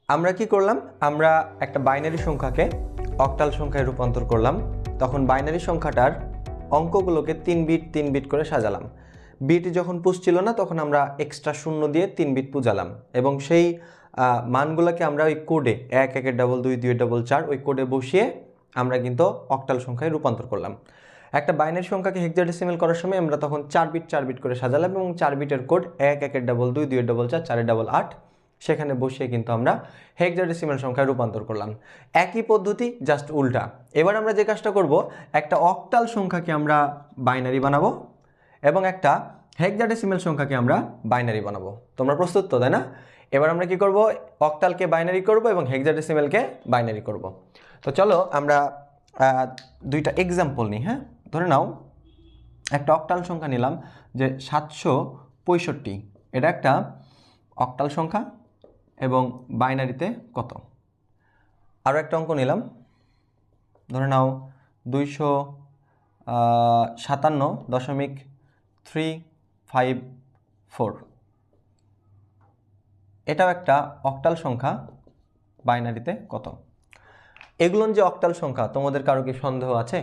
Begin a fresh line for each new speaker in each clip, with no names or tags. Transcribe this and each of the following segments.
আমরা কি করলাম, আমরা একটা বাইনারি সংখ্যাকে অক্টাল সংখ্যায় রূপান্তর করলাম। তখন বাইনারি সংখ্যাটার অঙ্কগুলোকে 3 বিট 3 বিট করে সাজালাম। বিট যখন পুষছিল না তখন আমরা এক্সট্রা শূন্য দিয়ে 3 বিট পুজালাম এবং সেই মানগুলোকে আমরা ওই কোডে 1 1 ডাবল 2 2 ডাবল 4 ওই কোডে বসিয়ে আমরা কিন্তু অক্টাল সংখ্যায় রূপান্তর করলাম। একটা বাইনারি সংখ্যাকে হেক্সাডেসিমাল করার সময় আমরা তখন 4 বিট করে সাজালাম এবং 4 বিটের কোড 1 1 ডাবল 2 2 ডাবল 4 4 ডাবল 8 সেখানে বসিয়ে কিন্তু আমরা হেক্সাডেসিমাল সংখ্যায় রূপান্তর করলাম। একই পদ্ধতি, জাস্ট উল্টা। এবার আমরা যে কাজটা করব, একটা অক্টাল সংখ্যাকে আমরা বাইনারি বানাবো এবং একটা হেক্সাডেসিমাল সংখ্যাকে আমরা বাইনারি বানাবো। তোমরা প্রস্তুত তো, তাই না? এবার আমরা কি করব, অক্টালকে বাইনারি করব এবং হেক্সাডেসিমালকে বাইনারি করব। তো চলো আমরা দুইটা এক্সাম্পল নিই। হ্যাঁ, ধরে নাও একটা অক্টাল সংখ্যা নিলাম যে 765, এটা একটা অক্টাল সংখ্যা এবং বাইনারিতে কত। আরও একটা অঙ্ক নিলাম, ধরে নাও 257.354, এটাও একটা অক্টাল সংখ্যা, বাইনারিতে কত। এগুলো যে অক্টাল সংখ্যা, তোমাদের কারো কি সন্দেহ আছে?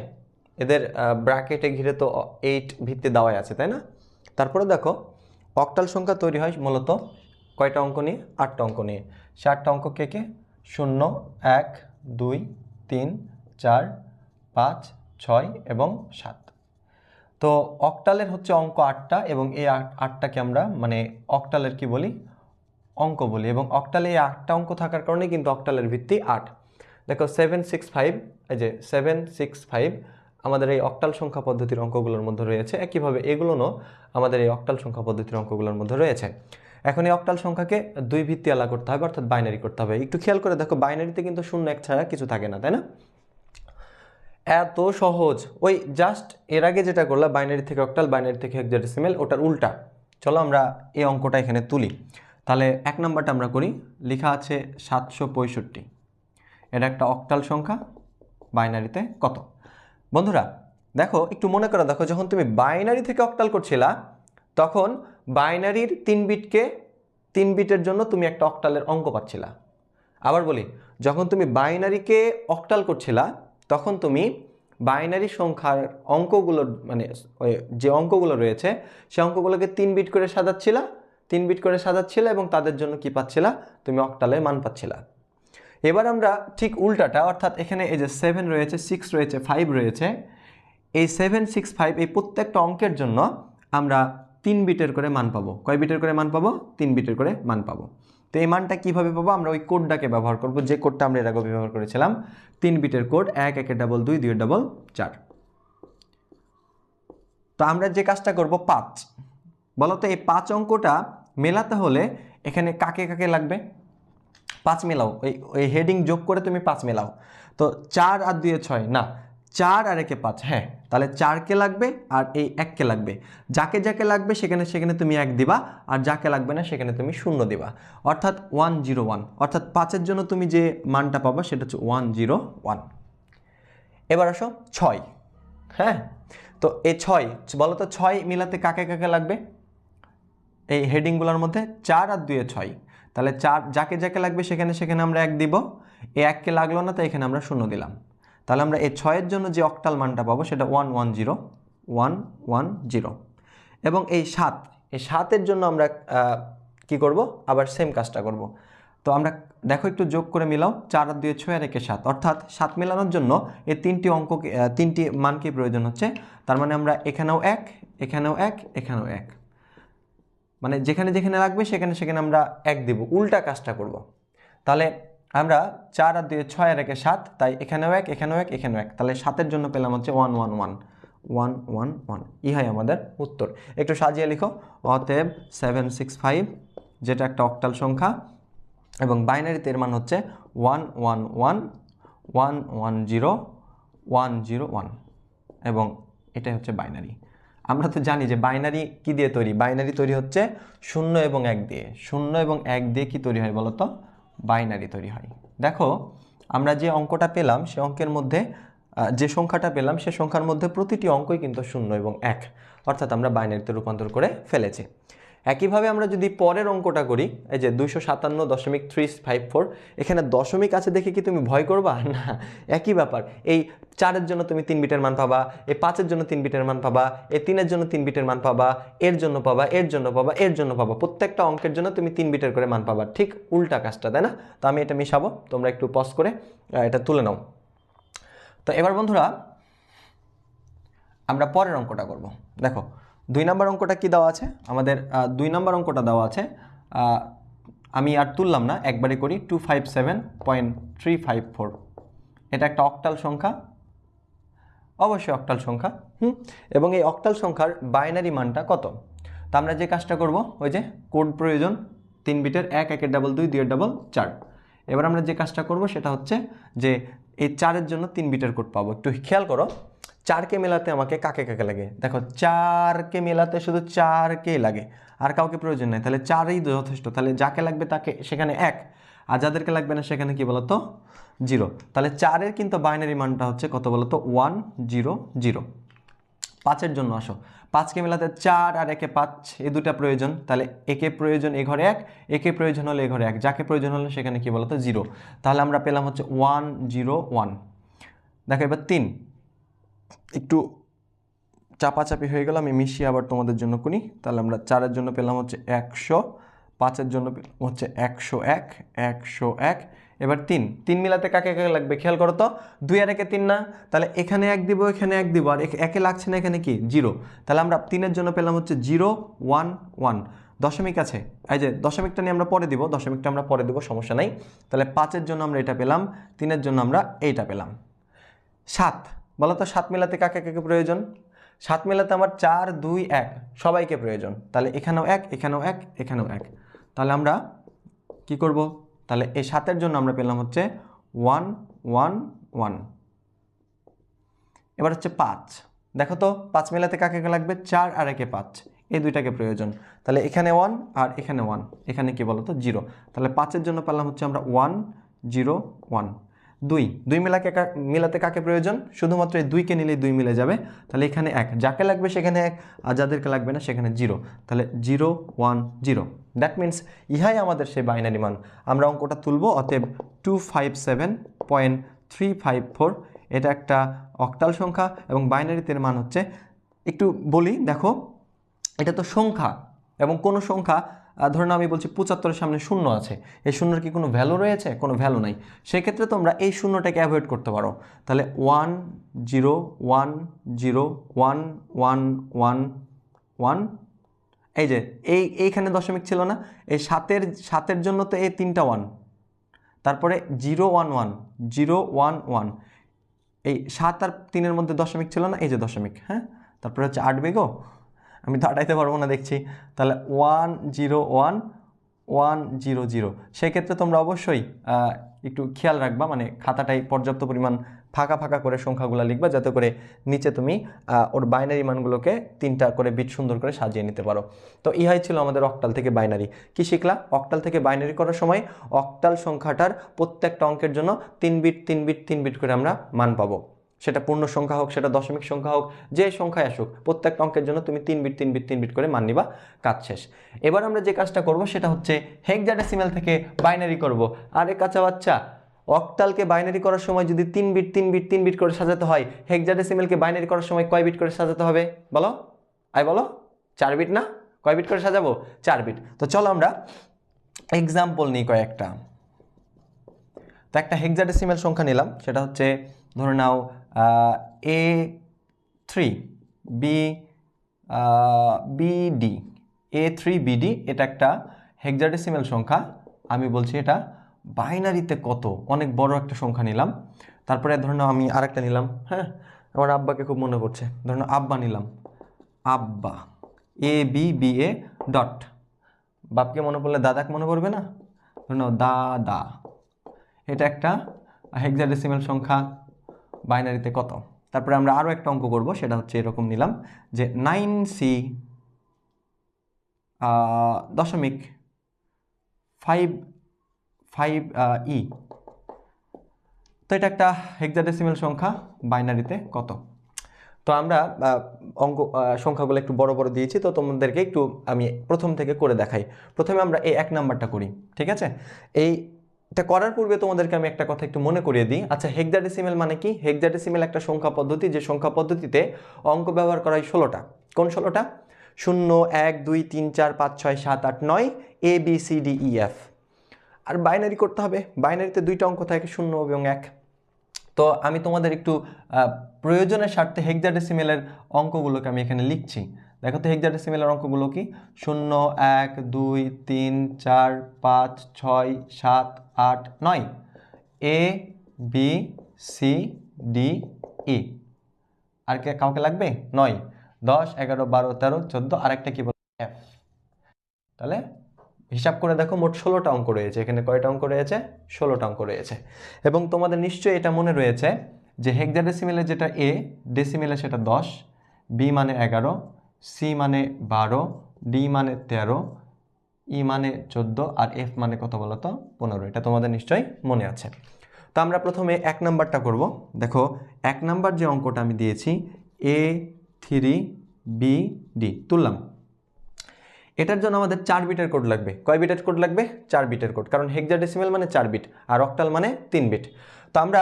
এদের ব্র্যাকেটে ঘিরে তো 8 ভিত্তি দেওয়াই আছে, তাই না? তারপরে দেখো, অক্টাল সংখ্যা তৈরি হয় মূলত কয়টা অঙ্ক নিয়ে? 8টা অঙ্ক নিয়ে। সে 8টা অঙ্ক কে কে? 0 1 2 3 4 5 6 এবং 7। তো অক্টালের হচ্ছে অঙ্ক 8টা এবং এই 8টাকে আমরা মানে অক্টালের কি বলি? অঙ্ক বলি। এবং অক্টালে এই 8টা অঙ্ক থাকার কারণে কিন্তু অক্টালের ভিত্তি 8। দেখো 765, এই যে 765 আমাদের এই অক্টাল সংখ্যা পদ্ধতির অঙ্কগুলোর মধ্যে রয়েছে। একইভাবে এগুলোও আমাদের এই অক্টাল সংখ্যা পদ্ধতির অঙ্কগুলোর মধ্যে রয়েছে। এখন এই অক্টাল সংখ্যাকে 2 ভিত্তি আলাদা করতে হবে, অর্থাৎ বাইনারি করতে হবে। একটু খেয়াল করে দেখো, বাইনারিতে কিন্তু 0 1 ছাড়া কিছু থাকে না, তাই না? এত সহজ। ওই জাস্ট এর আগে যেটা করলাম, বাইনারি থেকে অক্টাল, বাইনারি থেকে হেক্সাডেসিমাল, ওটার উল্টা। চলো আমরা এই অঙ্কটা এখানে তুলি। তাহলে 1 নাম্বারটা আমরা করি। লেখা আছে 765, এটা একটা অক্টাল সংখ্যা, বাইনারিতে কত। বন্ধুরা দেখো, একটু মনে করে দেখো, যখন তুমি বাইনারি থেকে অক্টাল করছিলা তখন বাইনারির 3 বিটের জন্য তুমি একটা অক্টালের অঙ্ক পাচ্ছিলা। আবার বলি, যখন তুমি বাইনারিকে অক্টাল করছিলা তখন তুমি বাইনারি সংখ্যার অঙ্কগুলোর মানে যে অঙ্কগুলো রয়েছে সে অঙ্কগুলোকে 3 বিট করে সাজাচ্ছিলা, 3 বিট করে সাজাচ্ছিলা এবং তাদের জন্য কি পাচ্ছিলা? তুমি অক্টালের মান পাচ্ছিলা। এবার আমরা ঠিক উল্টাটা, অর্থাৎ এখানে এই যে 7 রয়েছে, 6 রয়েছে, 5 রয়েছে, এই 7 6 5 এই প্রত্যেকটা অঙ্কের জন্য আমরা 3 বিটের করে মান পাবো। কয় বিটের করে মান পাবো? 3 বিটের করে মান পাবো। তো এই মানটা কীভাবে পাবো? আমরা ওই কোডটাকে ব্যবহার করব, যে কোডটা আমরা এর আগে ব্যবহার করেছিলাম, 3 বিটের কোড, 1 1 ডাবল 2 2 ডাবল 4। তো আমরা যে কাজটা করব, 5 বলো তো, এই 5 অঙ্কটা মেলাতে হলে এখানে কাকে কাকে লাগবে? 5 মেলাও, ওই হেডিং যোগ করে তুমি 5 মেলাও। তো 4 আর 2 6 না, 4 আর 1 5। হ্যাঁ, তাহলে 4কে লাগবে আর এই 1কে লাগবে। যাকে যাকে লাগবে সেখানে সেখানে তুমি 1 দিবা, আর যাকে লাগবে না সেখানে তুমি 0 দিবা, অর্থাৎ 101। অর্থাৎ 5-এর জন্য তুমি যে মানটা পাবা সেটা হচ্ছে 101। এবার আসো 6। হ্যাঁ, তো এই 6 বলো তো, 6 মিলাতে কাকে কাকে লাগবে? এই হেডিংগুলোর মধ্যে 4 আর 2 6। তাহলে 4 যাকে যাকে লাগবে সেখানে সেখানে আমরা 1 দিব। এই 1কে লাগলো না, তাই এখানে আমরা 0 দিলাম। তাহলে আমরা এই 6-এর জন্য যে অক্টাল মানটা পাবো সেটা 110। এবং এই 7, এই 7-এর জন্য আমরা কি করব? আবার সেম কাজটা করব। তো আমরা দেখো একটু যোগ করে মিলাও, 4 আর 2 6 আর 1 7, অর্থাৎ 7 মেলানোর জন্য এই 3টি অঙ্ককে 3টি মানকে প্রয়োজন হচ্ছে। তার মানে আমরা এখানেও 1, এখানেও 1, এখানেও 1, মানে যেখানে যেখানে লাগবে সেখানে সেখানে আমরা 1 দেব। উল্টা কাজটা করব। তাহলে আমরা 4 আর 2 6 আর 1 7, তাই এখানেও 1, এখানেও 1, এখানেও 1, তাহলে 7-এর জন্য পেলাম হচ্ছে 111। ইহাই আমাদের উত্তর। একটু সাজিয়ে লিখো, অতএব 765 যেটা একটা অক্টাল সংখ্যা এবং বাইনারিতে এর মান হচ্ছে 111110101 এবং এটাই হচ্ছে বাইনারি। আমরা তো জানি যে বাইনারি কি দিয়ে তৈরি? বাইনারি তৈরি হচ্ছে 0 এবং 1 দিয়ে। 0 এবং 1 দিয়ে কি তৈরি হয় বলো তো? বাইনারি তৈরি হয়। দেখো, আমরা যে অঙ্কটা পেলাম সে অঙ্কের মধ্যে যে সংখ্যাটা পেলাম সে সংখ্যার মধ্যে প্রতিটি অঙ্কই কিন্তু 0 এবং 1, অর্থাৎ আমরা বাইনারিতে রূপান্তর করে ফেলেছি। একইভাবে আমরা যদি পরের অঙ্কটা করি, এই যে 257.354, এখানে দশমিক আছে দেখে কি তুমি ভয় করবা? না, একই ব্যাপার। এই 4-এর জন্য তুমি 3 বিটের মান পাবা, এই 5-এর জন্য 3 বিটের মান পাবা, এই 3-এর জন্য 3 বিটের মান পাবা, এর জন্য পাবা, এর জন্য পাবা, এর জন্য পাবা, প্রত্যেকটা অঙ্কের জন্য তুমি 3 বিটের করে মান পাবা। ঠিক উল্টা কাজটা, তাই না? তো আমি এটা মিশাবো, তোমরা একটু পজ করে এটা তুলে নাও। তো এবার বন্ধুরা আমরা পরের অঙ্কটা করব। দেখো 2 নম্বর অঙ্কটা কি দেওয়া আছে আমাদের? 2 নম্বর অঙ্কটা দেওয়া আছে, আমি আর তুললাম না, একবারে করি। 257.354, এটা একটা অক্টাল সংখ্যা, অবশ্যই অক্টাল সংখ্যা। এবং এই অক্টাল সংখ্যার বাইনারি মানটা কত? তো আমরা যে কাজটা করব, ওই যে কোড প্রয়োজন 3 বিটের, 1 1 ডাবল 2 2 ডাবল 4। এবার আমরা যে কাজটা করব সেটা হচ্ছে যে এই 4-এর জন্য 3 বিটের কোড পাবো। একটু খেয়াল করো, 4কে মেলাতে আমাকে কাকে কাকে লাগে? দেখো 4কে মেলাতে শুধু 4কে লাগে, আর কাউকে প্রয়োজন নেই, তাহলে 4ই যথেষ্ট। তাহলে যাকে লাগবে তাকে সেখানে 1, আর যাদেরকে লাগবে না সেখানে কি বলতো? 0। তাহলে 4-এর কিন্তু বাইনারি মানটা হচ্ছে কত বলতো? 1 0 0। 5-এর জন্য আসো, 5কে মেলাতে 4 আর 1-এ 5, এই দুটা প্রয়োজন, তাহলে একে প্রয়োজন এ ঘরে 1, একে প্রয়োজন হলে এ ঘরে 1, যাকে প্রয়োজন হলে সেখানে কি বলতো? 0। তাহলে আমরা পেলাম হচ্ছে 1 0 1। দেখো এবার 3, একটু চাপাচাপি হয়ে গেল, আমি মিশিয়ে আবার তোমাদের জন্য করি। তাহলে আমরা 4-এর জন্য পেলাম হচ্ছে 100, 5-এর জন্য পেলাম হচ্ছে 101 101। এবার 3 মিলাতে কাকে কাকে লাগবে খেয়াল করো তো? 2 আর 1-এ 3 না, তাহলে এখানে 1 দিব, এখানে 1 দিব, আর একে লাগছে না, এখানে কি 0। তাহলে আমরা 3-এর জন্য পেলাম হচ্ছে 0 1 1। দশমিক আছে, এই যে দশমিকটা নিয়ে আমরা পরে দিব, দশমিকটা আমরা পরে দিব, সমস্যা নাই। তাহলে 5-এর জন্য আমরা এটা পেলাম, 3-এর জন্য আমরা এইটা পেলাম। 7, বলো তো 7 মিলাতে কাকে কাকে প্রয়োজন? 7 মেলাতে আমার 4 2 1 সবাইকে প্রয়োজন, তাহলে এখানেও 1 এখানেও 1 এখানেও 1। তাহলে আমরা কি করব? তাহলে এই 7-এর জন্য আমরা পেলাম হচ্ছে 1 1 1। এবার হচ্ছে 5, দেখো তো 5 মেলাতে কাকে কাকে লাগবে? 4 আর 1-এ 5, এই দুইটাকে প্রয়োজন, তাহলে এখানে 1 আর এখানে 1, এখানে কি বলো তো? 0। তাহলে 5-এর জন্য পেলাম হচ্ছে আমরা 1 0 1। 2 মিলাতে কাকে প্রয়োজন? শুধুমাত্র এই 2কে নিলেই 2 মিলে যাবে, তাহলে এখানে 1, যাকে লাগবে সেখানে 1, আর যাদেরকে লাগবে না সেখানে 0। তাহলে 0 1 0। দ্যাট মিন্স ইহাই আমাদের সেই বাইনারি মান। আমরা অঙ্কটা তুলব, অতএব 257.354, এটা একটা অক্টাল সংখ্যা এবং বাইনারিতে মান হচ্ছে, একটু বলি দেখো, এটা তো সংখ্যা, এবং কোনো সংখ্যা ধরুন আমি বলছি 75-এর সামনে 0 আছে, এই শূন্যর কি কোনো ভ্যালু রয়েছে? কোনো ভ্যালু নাই। সেক্ষেত্রে তোমরা এই শূন্যটাকে অ্যাভয়েড করতে পারো। তাহলে 1 0 1 0 1 1 1 1, এই যে এইখানে দশমিক ছিল না, এই 7-এর জন্য তো এই 3টা 1, তারপরে 0 1 1 0 1 1, এই 7 আর 3-এর মধ্যে দশমিক ছিল না, এই যে দশমিক, হ্যাঁ। তারপরে হচ্ছে 8 বেগো, আমি তো আটাইতে পারবো না দেখছি। তাহলে 1 0 1 1 0 0। সেক্ষেত্রে তোমরা অবশ্যই একটু খেয়াল রাখবা, মানে খাতাটাই পর্যাপ্ত পরিমাণ ফাঁকা ফাঁকা করে সংখ্যাগুলো লিখবা, যাতে করে নিচে তুমি ওর বাইনারি মানগুলোকে 3টা করে বিট সুন্দর করে সাজিয়ে নিতে পারো। তো ইহাই ছিল আমাদের অক্টাল থেকে বাইনারি। কি শিখলা? অক্টাল থেকে বাইনারি করার সময় অক্টাল সংখ্যাটার প্রত্যেকটা অঙ্কের জন্য 3 বিট 3 বিট 3 বিট করে আমরা মান পাবো। সেটা পূর্ণ সংখ্যা হোক, সেটা দশমিক সংখ্যা হোক, যে সংখ্যায় আসুক, প্রত্যেকটা অঙ্কের জন্য তুমি 3 বিট 3 বিট 3 বিট করে মান নিবা, কাজ শেষ। এবার আমরা যে কাজটা করব সেটা হচ্ছে হেক্সাডেসিমাল থেকে বাইনারি করব। আরে কাঁচা বাচ্চা, অক্টালকে বাইনারি করার সময় যদি 3 বিট 3 বিট 3 বিট করে সাজাতে হয়, হেক্সাডেসিমালকে বাইনারি করার সময় কয় বিট করে সাজাতে হবে বলো? বলো, 4 বিট না? কয় বিট করে সাজাবো? 4 বিট। তো চলো আমরা এক্সাম্পল নিই কয়েকটা। তো একটা হেক্সাডেসিমাল সংখ্যা নিলাম, সেটা হচ্ছে ধরে নাও A3 BD, A3BD, এটা একটা হেক্সাডেসিমাল সংখ্যা। আমি বলছি এটা বাইনারিতে কত? অনেক বড় একটা সংখ্যা নিলাম। তারপরে ধরে নাও আমি আরেকটা নিলাম, হ্যাঁ, আমার আব্বাকে খুব মনে পড়ছে, ধরে নাও আব্বা নিলাম, আব্বা ABBA ডট, বাপকে মনে পড়লে দাদাকে মনে পড়বে না? ধরে নাও দাদা। এটা একটা হেক্সাডেসিমাল সংখ্যা, বাইনারিতে কত? তারপরে আমরা আরও একটা অঙ্ক করব, সেটা হচ্ছে এরকম নিলাম যে 9C দশমিক 5E। তো এটা একটা হেক্সাডেসিমাল সংখ্যা, বাইনারিতে কত? তো আমরা সংখ্যাগুলো একটু বড় বড় দিয়েছি, তো তোমাদেরকে একটু আমি প্রথম থেকে করে দেখাই। প্রথমে আমরা এই 1 নাম্বারটা করি, ঠিক আছে? এইটা করার পূর্বে তোমাদেরকে আমি একটা কথা একটু মনে করিয়ে দিই। আচ্ছা, হেক্সাডেসিমেল মানে কি? হেক্সাডেসিমেল একটা সংখ্যা পদ্ধতি, যে সংখ্যা পদ্ধতিতে অঙ্ক ব্যবহার করা হয় 16টা। কোন 16টা? 0, 1, 2, 3, 4, 5, 6, 7, 8, 9, ABCDEF। আর বাইনারি করতে হবে। বাইনারিতে 2টা অঙ্ক থাকে, 0 এবং 1। তো আমি তোমাদের একটু প্রয়োজনের স্বার্থে হেক্সাডেসিমেলের অঙ্কগুলোকে আমি এখানে লিখছি। দেখো তো হেক্সাডেসিমেলের অঙ্কগুলো কি? 0, 1, 2, 3, 4, 5, 6, 7, 8, 9, ABCDE। আর কাউকে লাগবে? 9, 10, 11, 12, 13, 14, আরেকটা কি বল? F। তাহলে হিসাব করে দেখো, মোট 16টা অঙ্ক রয়েছে। এখানে কয়টা অঙ্ক রয়েছে? 16টা অঙ্ক রয়েছে। এবং তোমাদের নিশ্চয়ই এটা মনে রয়েছে যে হেক্সাডেসিমেলে যেটা A, ডেসিমেলে সেটা 10, B মানে 11, C মানে 12, D মানে 13, E মানে 14, আর F মানে কত বলো তো? 15। এটা তোমাদের নিশ্চয়ই মনে আছে। তো আমরা প্রথমে 1 নাম্বারটা করব। দেখো 1 নাম্বার যে অঙ্কটা আমি দিয়েছি, A3BD তুললাম। এটার জন্য আমাদের 4 বিটের কোড লাগবে। কয় বিটের কোড লাগবে? 4 বিটের কোড, কারণ হেক্সাডেসিমেল মানে 4 বিট আর অক্টাল মানে 3 বিট। তো আমরা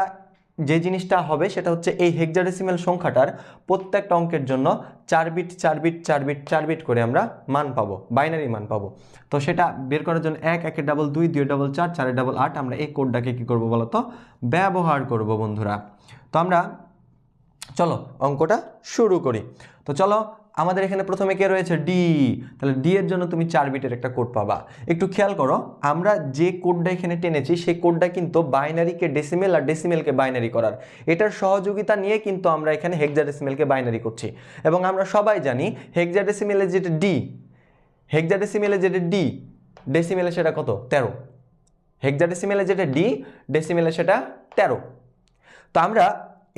যে জিনিসটা হবে সেটা হচ্ছে এই হেক্সাডেসিমেল সংখ্যাটার প্রত্যেকটা অঙ্কের জন্য 4 বিট 4 বিট 4 বিট 4 বিট করে আমরা মান পাবো, বাইনারি মান পাবো। তো সেটা বের করার জন্য 1, 1 ডাবল 2, 2 ডাবল 4, 4 ডাবল 8 আমরা এই কোডটাকে কি করব বলো তো? ব্যবহার করব বন্ধুরা। তো আমরা চলো অঙ্কটা শুরু করি। তো চলো, আমাদের এখানে প্রথমে কে রয়েছে? ডি। তাহলে ডি এর জন্য তুমি 4 বিটের একটা কোড পাবা। একটু খেয়াল করো, আমরা যে কোডটা এখানে টেনেছি সেই কোডটা কিন্তু বাইনারিকে ডেসিমেল আর ডেসিমেলকে বাইনারি করার, এটার সহযোগিতা নিয়ে কিন্তু আমরা এখানে হেক্সাডেসিমেলকে বাইনারি করছি। এবং আমরা সবাই জানি হেক্সাডেসিমেলে যেটা ডি, হেক্সাডেসিমেলে যেটা ডি, ডেসিমেলে সেটা কত? 13। হেক্সাডেসিমেলে যেটা ডি, ডেসিমেলে সেটা 13। তো আমরা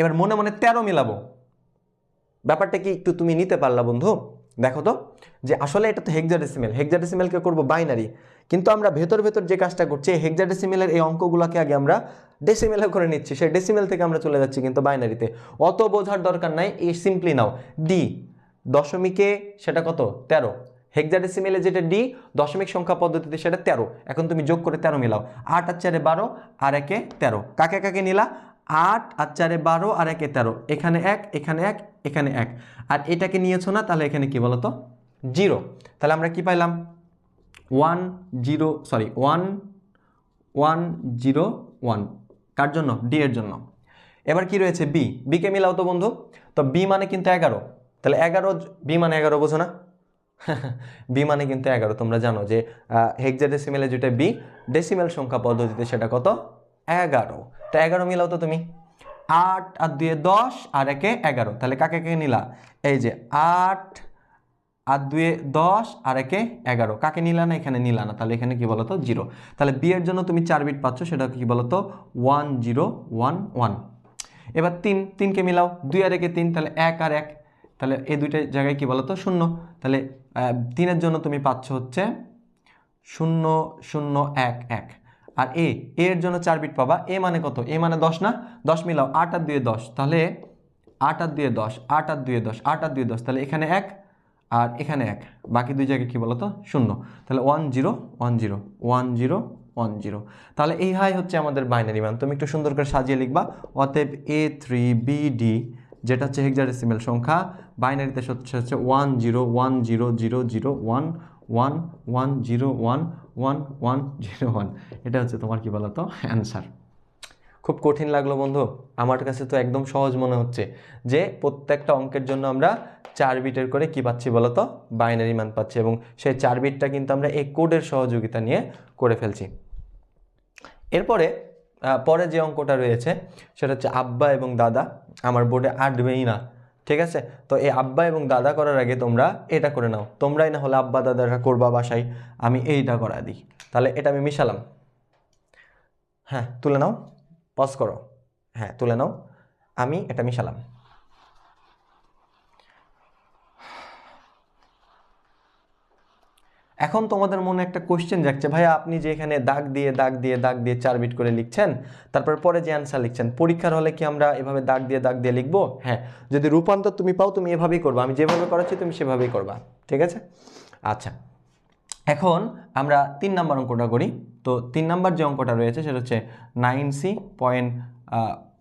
এবার মনে মনে 13 মিলাবো। ব্যাপারটা কি একটু তুমি নিতে পারলা বন্ধু? দেখো তো, যে আসলে এটা তো হেক্সাডেসিমেল, হেক্সাডেসিমেলকে করব বাইনারি, কিন্তু আমরা ভেতর ভেতর যে কাজটা করছি হেক্সাডেসিমেলের এই অঙ্কগুলোকে আগে আমরা ডেসিমেলে করে নিচ্ছি, সেই ডেসিমেল থেকে আমরা চলে যাচ্ছি কিন্তু বাইনারিতে। অত বোঝার দরকার নাই, এই সিম্পলি নাও ডি দশমিকে সেটা কত? 13। হেক্সাডেসিমেলে যেটা ডি, দশমিক সংখ্যা পদ্ধতিতে সেটা 13। এখন তুমি যোগ করে 13 মিলাও। 8 আর 4 12 আর 1 13। কাকে কাকে নিলা? 8 আর 4 12 আর 1 13। এখানে 1, এখানে 1, এখানে 1। আর এটাকে নিয়েছো না, তাহলে এখানে কি বলতো? 0। তাহলে আমরা কি পাইলাম? 1 0 সরি 1 1 0 1। কার জন্য? ডি এর জন্য। এবার কি রয়েছে? বি। বি কে মিলাও তো বন্ধু। তো বি মানে কিন্তু 11। তাহলে 11, বি মানে 11 বোঝো না? বি মানে কিন্তু 11। তোমরা জানো যে হেক্সাডেসিমেলে যেটা বি, ডেসিমেল সংখ্যা পদ্ধতিতে সেটা কত? 11। তো 11 মিলাও তো তুমি। 8 আর 2 10 আর 1 11। তাহলে কাকে কাকে নিলা? এই যে 8 আর 2 10 আর 1 11। কাকে নিলা না? এখানে নিলা না, তাহলে এখানে কি বলতো? 0। তাহলে বি এর জন্য তুমি 4 বিট পাচ্ছ, সেটা কি বলতো? 1 0 1 1। এবার 3 কে মিলাও, 2 আর 1 3, তাহলে 1 আর 1। তাহলে এই দুইটা জায়গায় কি বলতো? 0। তাহলে 3 এর জন্য তুমি পাচ্ছ হচ্ছে 0 0 1 1। আর এর জন্য 4 বিট পাবা। এ মানে কত? এ মানে 10 না? 10 মিলাও, 8 আর 2 10। তাহলে 8 আর 2 10, 8 আর 2 10, 8 আর 2 10। তাহলে এখানে 1 আর এখানে 1, বাকি দুই জায়গায় কি বলতো? 0। তাহলে 1 0 1 0 1 0 1 0। তাহলে এই হাই হচ্ছে আমাদের বাইনারি মান। তুমি একটু সুন্দর করে সাজিয়ে লিখবা। অতএব A3BD যেটা হচ্ছে হেক্সাডেসিমেল সংখ্যা, বাইনারিতে হচ্ছে 1 0 1 0 0 0 1 1 1 0 1 1 1 0 1। এটা হচ্ছে তোমার কি বলতো? অ্যান্সার। খুব কঠিন লাগলো বন্ধু? আমার কাছে তো একদম সহজ মনে হচ্ছে যে প্রত্যেকটা অঙ্কের জন্য আমরা 4 বিটের করে কি পাচ্ছি বলতো? বাইনারি মান পাচ্ছি, এবং সেই 4 বিটটা কিন্তু আমরা এই কোডের সহযোগিতা নিয়ে করে ফেলছি। এরপরে পরে যে অঙ্কটা রয়েছে সেটা হচ্ছে আব্বা এবং দাদা। আমার বোর্ডে আসবেই না, ঠিক আছে? তো এই আব্বা এবং দাদা করার আগে তোমরা এটা করে নাও। তোমরাই না হলে আব্বা দাদাটা করবা বাসায়, আমি এইটা করা দিই। তাহলে এটা আমি মিশালাম। হ্যাঁ, তুলে নাও, পজ করো। হ্যাঁ, তুলে নাও। আমি এটা মিশালাম। এখন তোমাদের মনে একটা কোশ্চেন যাচ্ছে, ভাইয়া আপনি যে এখানে দাগ দিয়ে 4 বিট করে লিখছেন, তারপর পরে যে অ্যান্সার লিখছেন, পরীক্ষার হলে কি আমরা এভাবে দাগ দিয়ে লিখবো? হ্যাঁ, যদি রূপান্তর তুমি পাও তুমি এভাবেই করবা, আমি যেভাবে করাচ্ছি তুমি সেভাবেই করবা, ঠিক আছে? আচ্ছা, এখন আমরা 3 নাম্বার অঙ্কটা করি। তো 3 নাম্বার যে অঙ্কটা রয়েছে সেটা হচ্ছে 9c পয়েন্ট,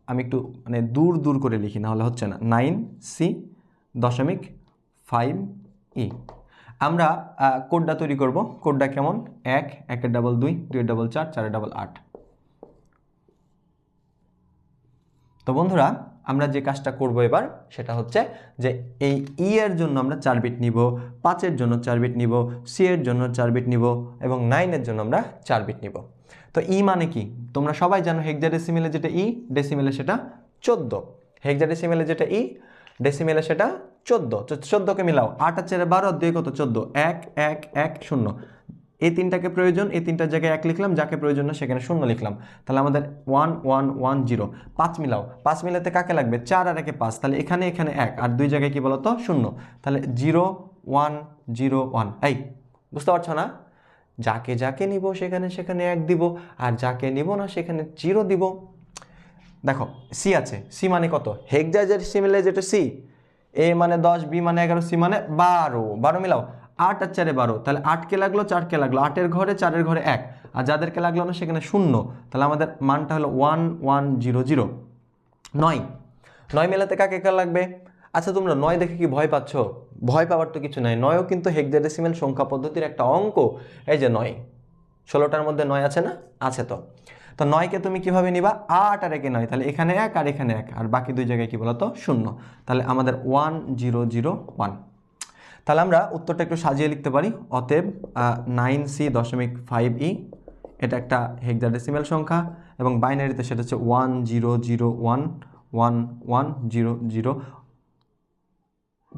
আমি একটু মানে দূর করে লিখি, না হলে হচ্ছে না, 9c.5e। আমরা কোডটা তৈরি করব। কোডটা কেমন? 1 1 ডাবল 2 2 ডাবল 4 4 ডাবল 8। তো বন্ধুরা, আমরা যে কাজটা করব এবার সেটা হচ্ছে যে এই ই এর জন্য আমরা 4 বিট নিব, 5 এর জন্য 4 বিট নিব, সি এর জন্য 4 বিট নিব এবং 9 এর জন্য আমরা 4 বিট নিব। তো ই মানে কি তোমরা সবাই জানো, হেক্সাডেসিমেলে যেটা ই, ডেসিমেলে সেটা 14। হেক্সাডেসিমেলে যেটা ই, ডেসিমেলে সেটা 14। 14কে মিলাও, 8 আর 4 12, 2 কত 14, 1 1 1 0। এই তিনটাকে প্রয়োজন, এই তিনটার জায়গায় 1 লিখলাম, যাকে প্রয়োজন না সেখানে 0 লিখলাম। তাহলে আমাদের 1 1 1 0। 5 মিলাও, 5 মিলাতে কাকে লাগবে? 4 আর 1 5, তাহলে এখানে 1 আর 2 জায়গায় কি বলতো? 0। তাহলে 0 1 0 1। এই বুঝতে পারছো না? যাকে নিব সেখানে 1 দিব, আর যাকে নিব না সেখানে 0 দিব। দেখো সি আছে, সি মানে কত? হেক্সাডেসিমেলে যেটা সি, এ মানে 10, বি মানে 11, সি মানে 12। 12 মিলাও, 8 আর 4 12, তাহলে 8কে লাগলো 4কে লাগলো, 8-এর ঘরে 4-এর ঘরে 1, আর যাদেরকে লাগলো না সেখানে 0। তাহলে আমাদের মানটা হলো 1 1 0 0। 9 মেলাতে কাকে লাগবে? আচ্ছা, তোমরা 9 দেখে কি ভয় পাচ্ছ? ভয় পাওয়ার তো কিছু নাই, 9ও কিন্তু হেক্সাডেসিমেল সংখ্যা পদ্ধতির একটা অঙ্ক। এই যে 9, 16টার মধ্যে 9 আছে না? আছে। তো 9কে তুমি কিভাবে নিবা? 8 আর 1 9, তাহলে এখানে 1 আর এখানে 1, আর বাকি দুই জায়গায় কি বলতো? 0। তাহলে আমাদের 1 0 0 1। তাহলে আমরা উত্তরটা একটু সাজিয়ে লিখতে পারি। অতএব 9c.5e এটা একটা হেক্সাডেসিমেল সংখ্যা, এবং বাইনারিতে সেটা হচ্ছে 1 0 0 1 1 1 0 0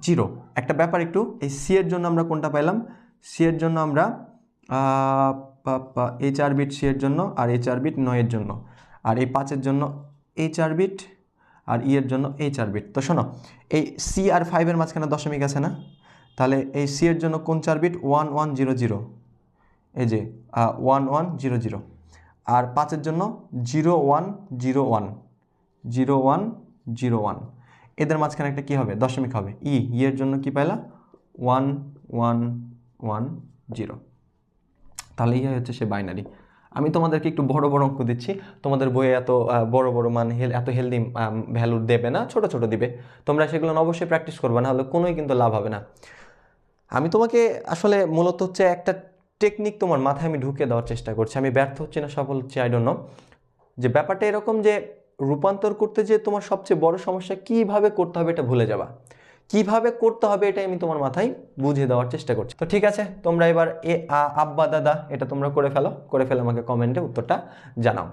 0। একটা ব্যাপার একটু, এই সি এর জন্য আমরা কোনটা পাইলাম? সি এর জন্য আমরা এই 4 বিট সি এর জন্য, আর এই 4 বিট 9 এর জন্য, আর এই 5 এর জন্য এই 4 বিট, আর ই এর জন্য এই 4 বিট। তো শোনো, এই সি আর 5 এর মাঝখানে দশমিক আছে না? তাহলে এই সি এর জন্য কোন 4 বিট? 1 1 0 0, এই যে 1 1 0 0। আর 5 এর জন্য 0 1 0 1 0 1 0 1। এদের মাঝখানে একটা কি হবে? দশমিক হবে। ই এর জন্য কি পাইলা? 1 1 1 0। তাহলে ইয়ে হচ্ছে সে বাইনারি। আমি তোমাদেরকে একটু বড় অঙ্ক দিচ্ছি, তোমাদের বইয়ে এত বড় মান এত হেলদি ভ্যালু দেবে না, ছোট দিবে। তোমরা সেগুলো অবশ্যই প্র্যাকটিস করবে, না হলে কোনোই কিন্তু লাভ হবে না। আমি তোমাকে আসলে মূলত হচ্ছে একটা টেকনিক তোমার মাথায় আমি ঢুকে দেওয়ার চেষ্টা করছি, আমি ব্যর্থ হচ্ছি না সফল হচ্ছি, আই ডোন্ট নো। যে ব্যাপারটা এরকম যে রূপান্তর করতে যে তোমার সবচেয়ে বড় সমস্যা, কিভাবে করতে হবে এটা ভুলে যাবা। কিভাবে করতে হবে এটাই আমি তোমার মাথায় বুঝিয়ে দেওয়ার চেষ্টা করছি। তো ঠিক আছে, তোমরা এবার আব্বা দাদা এটা তোমরা করে ফেলে আমাকে কমেন্টে উত্তরটা জানাও।